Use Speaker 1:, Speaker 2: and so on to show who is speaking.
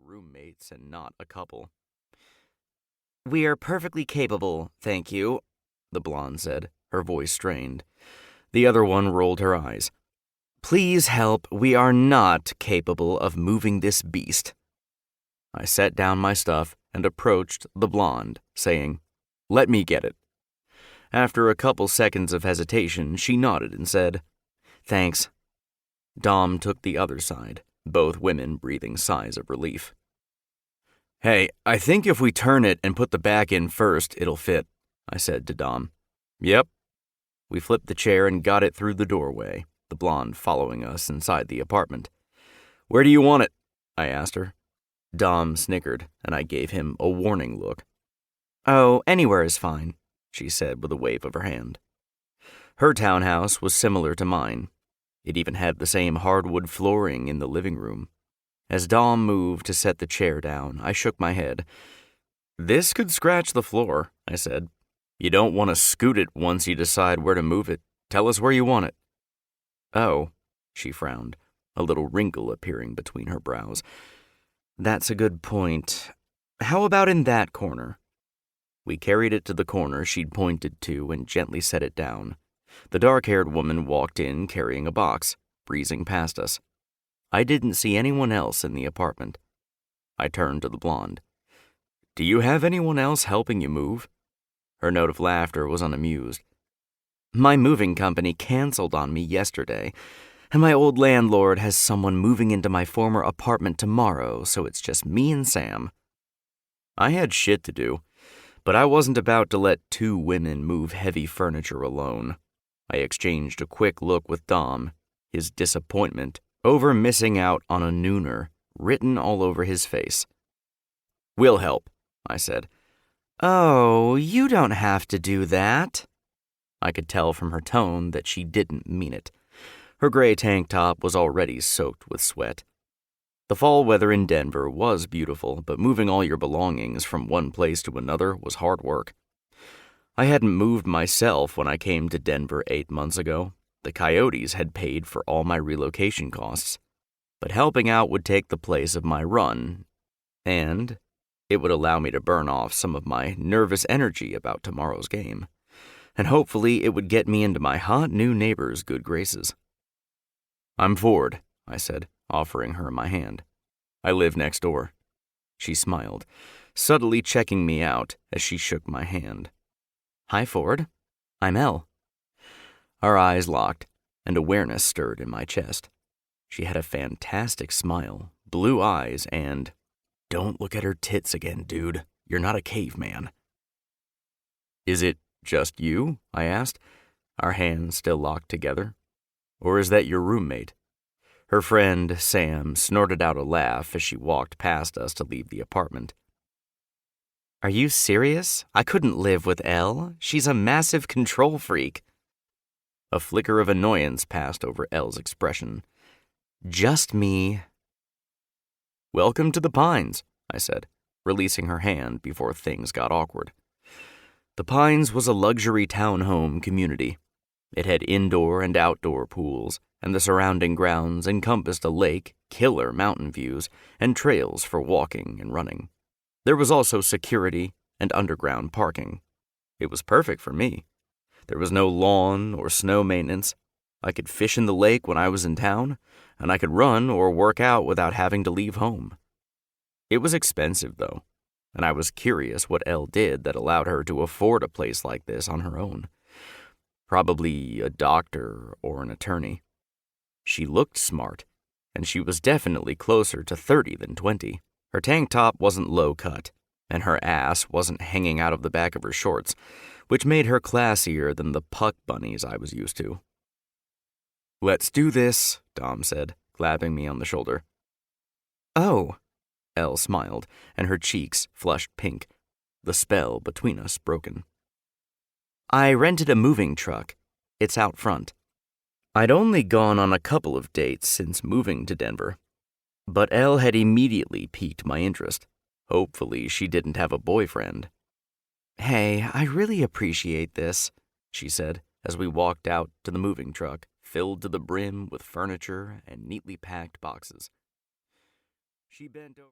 Speaker 1: roommates and not a couple. "We are perfectly capable, thank you," the blonde said, her voice strained. The other one rolled her eyes. "Please help, we are not capable of moving this beast." I set down my stuff and approached the blonde, saying, "Let me get it." After a couple seconds of hesitation, she nodded and said, "Thanks." Dom took the other side, both women breathing sighs of relief. "Hey, I think if we turn it and put the back in first, it'll fit," I said to Dom. "Yep." We flipped the chair and got it through the doorway, the blonde following us inside the apartment. "Where do you want it?" I asked her. Dom snickered, and I gave him a warning look. "Oh, anywhere is fine," she said with a wave of her hand. Her townhouse was similar to mine. It even had the same hardwood flooring in the living room. As Dom moved to set the chair down, I shook my head. "This could scratch the floor," I said. "You don't want to scoot it once you decide where to move it. Tell us where you want it." "Oh," she frowned, a little wrinkle appearing between her brows. "That's a good point. How about in that corner?" We carried it to the corner she'd pointed to and gently set it down. The dark-haired woman walked in carrying a box, breezing past us. I didn't see anyone else in the apartment. I turned to the blonde. "Do you have anyone else helping you move?" Her note of laughter was unamused. "My moving company canceled on me yesterday, and my old landlord has someone moving into my former apartment tomorrow, so it's just me and Sam." I had shit to do, but I wasn't about to let two women move heavy furniture alone. I exchanged a quick look with Dom, his disappointment over missing out on a nooner written all over his face. "We'll help," I said. "Oh, you don't have to do that." I could tell from her tone that she didn't mean it. Her gray tank top was already soaked with sweat. The fall weather in Denver was beautiful, but moving all your belongings from one place to another was hard work. I hadn't moved myself when I came to Denver 8 months ago. The Coyotes had paid for all my relocation costs. But helping out would take the place of my run, and it would allow me to burn off some of my nervous energy about tomorrow's game. And hopefully it would get me into my hot new neighbor's good graces. "I'm Ford," I said, offering her my hand. "I live next door." She smiled, subtly checking me out as she shook my hand. "Hi, Ford. I'm Elle." Our eyes locked, and awareness stirred in my chest. She had a fantastic smile, blue eyes, and, "Don't look at her tits again, dude. You're not a caveman." "Is it just you?" I asked, our hands still locked together. "Or is that your roommate?" Her friend, Sam, snorted out a laugh as she walked past us to leave the apartment. "Are you serious? I couldn't live with Elle. She's a massive control freak." A flicker of annoyance passed over Elle's expression. "Just me." "Welcome to the Pines," I said, releasing her hand before things got awkward. The Pines was a luxury townhome community. It had indoor and outdoor pools, and the surrounding grounds encompassed a lake, killer mountain views, and trails for walking and running. There was also security and underground parking. It was perfect for me. There was no lawn or snow maintenance. I could fish in the lake when I was in town, and I could run or work out without having to leave home. It was expensive, though, and I was curious what Elle did that allowed her to afford a place like this on her own. Probably a doctor or an attorney. She looked smart, and she was definitely closer to 30 than 20. Her tank top wasn't low-cut, and her ass wasn't hanging out of the back of her shorts, which made her classier than the puck bunnies I was used to. "Let's do this," Dom said, clapping me on the shoulder. "Oh," Elle smiled, and her cheeks flushed pink, the spell between us broken. "I rented a moving truck. It's out front." I'd only gone on a couple of dates since moving to Denver, but Elle had immediately piqued my interest. Hopefully she didn't have a boyfriend. "Hey, I really appreciate this," she said as we walked out to the moving truck, filled to the brim with furniture and neatly packed boxes. She bent over.